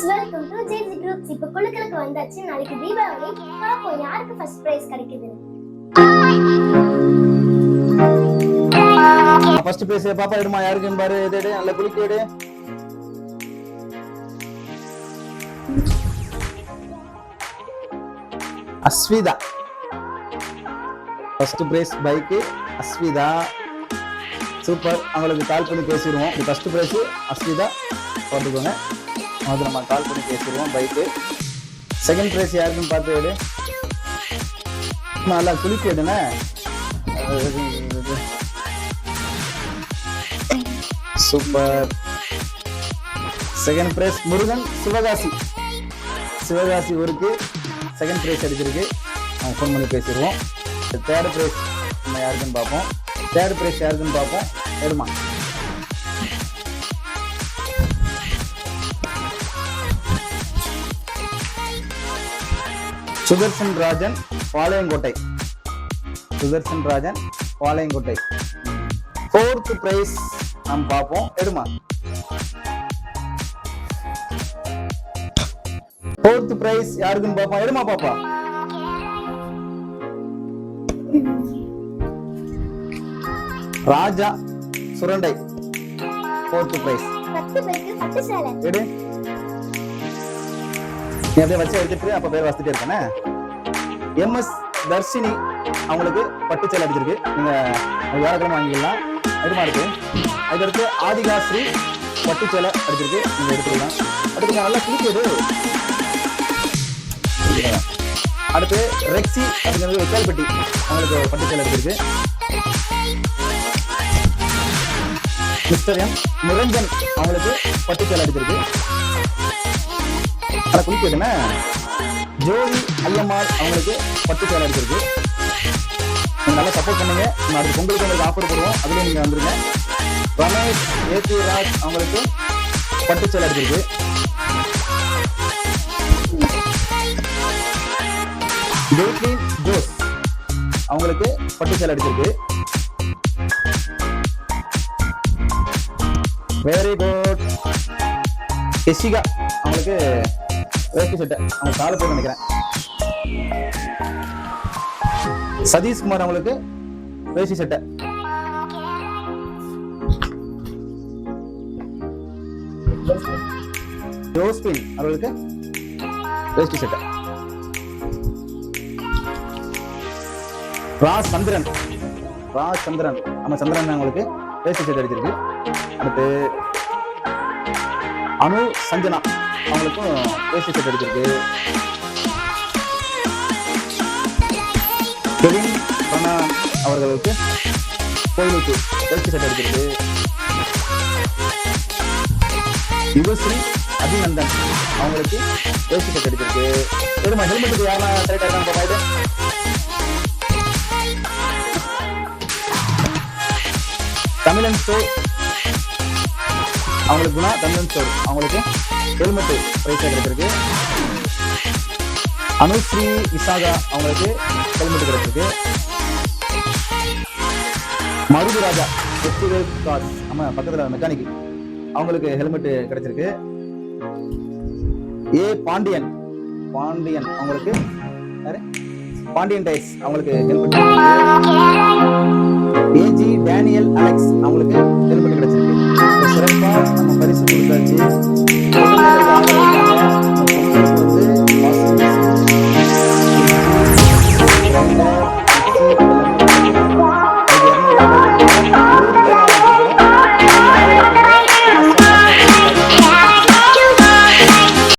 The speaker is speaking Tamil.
Welcome to JG groups. இப்போ குழுக்களுக்கு வந்தாச்சு. நாளைக்கு தீபாவளி. பாப்போம் யாருக்கு ஃபர்ஸ்ட் பிரைஸ் கிடைக்குது. ஃபர்ஸ்ட் பிரைஸ் பாப்பா எடுமா. யாருக்குன்னு பாரு. எடு நல்ல குளிக்கு எடு. Ashwitha first prize bike. Ashwitha super. அவங்களுக்கு கால் பண்ணி பேசிடுவோம். ஃபர்ஸ்ட் பிரைஸ் அஸ்விதா பார்த்துக்கோங்க. அது நம்ம கால் பண்ணி பேசிடுவோம். பைக்கு. செகண்ட் பிரைஸ் யாருக்குன்னு பார்த்து எடு. நல்லா குளிக்க எடுங்க. Super. Second prize Murugan Sivakasi. Sivakasi ஊருக்கு செகண்ட் பிரைஸ் அடிச்சிருக்கு. அவங்க ஃபோன் பண்ணி பேசிடுவோம். தேர்ட் பிரைஸ் நம்ம யாருக்குன்னு பார்ப்போம். தேர்ட் பிரைஸ் யாருக்குன்னு பார்ப்போம். எடுமா. சுதர்சன் ராஜன் பாளையங்கோட்டை. சுதர்சன் ராஜன் பாளையங்கோட்டை. ஃபோர்த் பிரைஸ் நாம் பார்ப்போம். எடுமா. ஃபோர்த் பிரைஸ் யாருக்குன்னு பார்ப்போம். எடுமா பாப்பா. ராஜா சுரண்டை. Fourth price. 10 பேருக்கு பட்டு சேலை. எடு. நீ அப்படியே வச்சு எடுத்துட்டு அப்ப பேர் வாசிட்டே இருக்கேனே. எம்எஸ் தர்ஷினி அவங்களுக்கு பட்டு சேலை அடிச்சிருக்கு. நீங்க வியாழக்கிழமை வாங்கிக்கலாம். எடுமா இருக்கு. அதுக்கடுத்து ஆதிகாஸ்ரீ பட்டு சேலை அடிச்சிருக்கு. நீங்க எடுத்துக்கலாம். அடுத்து நல்லா கிளிக்கு. அடுத்து ரெக்ஸி அப்படிங்கிறது வெக்கால்பட்டி அவங்களுக்கு பட்டு சேலை அடிச்சிருக்கு. மிஸ்டர் எம் நிரஞ்சன் அவங்களுக்கு பட்டு சேலை அடிச்சிருக்கு. அதை குளிக்கிறதுன்னா ஜோதி ஐயம்மாள் அவங்களுக்கு பட்டு சேலை அடிச்சிருக்கு. நீங்க நல்லா சப்போர்ட் பண்ணுங்க. அடுத்து பொங்கலுக்கு உங்களுக்கு ஆஃபர் போடுவோம். அதுலயும் நீங்க வந்துருங்க. ரமேஷ் ஏபி ராஜ் அவங்களுக்கு பட்டு சேலை அடிச்சிருக்கு. ஜெய்க்லின் ஜோஸ் அவங்களுக்கு பட்டு சேலை அடிச்சிருக்கு. Very good. எஷிகா அவங்களுக்கு வேஷ்டி சட்டை. அவங்க கால பேர் நினைக்கிறேன். சதீஷ்குமார் அவங்களுக்கு வேஷ்டி சட்டை. ஜோஸ்பின் அவர்களுக்கு வேஷ்டி சட்டை. ராஜ் சந்திரன் நம்ம சந்திரன் அவங்களுக்கு வேஷ்டி சட்டை அடிச்சிருக்கு. அடுத்து அனு சஞ்சனா அவங்களுக்கும் வேஷ்டி சட்டை அடிச்சிருக்கு. கெவின் பனா அவர்களுக்கு கோயிலுக்கு வேஷ்டி சட்டை அடிச்சிருக்கு. யுவஸ்ரீ அபிநந்தன் அவங்களுக்கு வேஷ்டி சட்டை அடிச்சிருக்கு. பெருமா ஹெல்மெட்டுக்கு யாரெல்லாம் கரெக்டா இருக்காங்க பாப்பாயிட்டு. தமிழன் ஸ்டோர் அவங்களுக்கு குணா தமிழன் ஸ்டோர் அவங்களுக்கு ஹெல்மெட் பிரைஸ் கிடைச்சிருக்கு. அனுஸ்ரீ விசாகா அவங்களுக்கு ஹெல்மெட் கிடைச்சிருக்கு. மருதுராஜா ஃபெஸ்டிவல் கார்ஸ் ஆமா பக்கத்துல மெக்கானிக் அவங்களுக்கு ஹெல்மெட் கிடைச்சிருக்கு. ஏ பாண்டியன் அவங்களுக்கு பாண்டியன் டைஸ் அவங்களுக்கு ஹெல்மெட். ஏஜி டேனியல் அலெக்ஸ் அவங்களுக்கு ஹெல்மெட் கிடைச்சிருக்கு. சிறப்பா நம்ம பரிசு கொடுத்தாச்சு.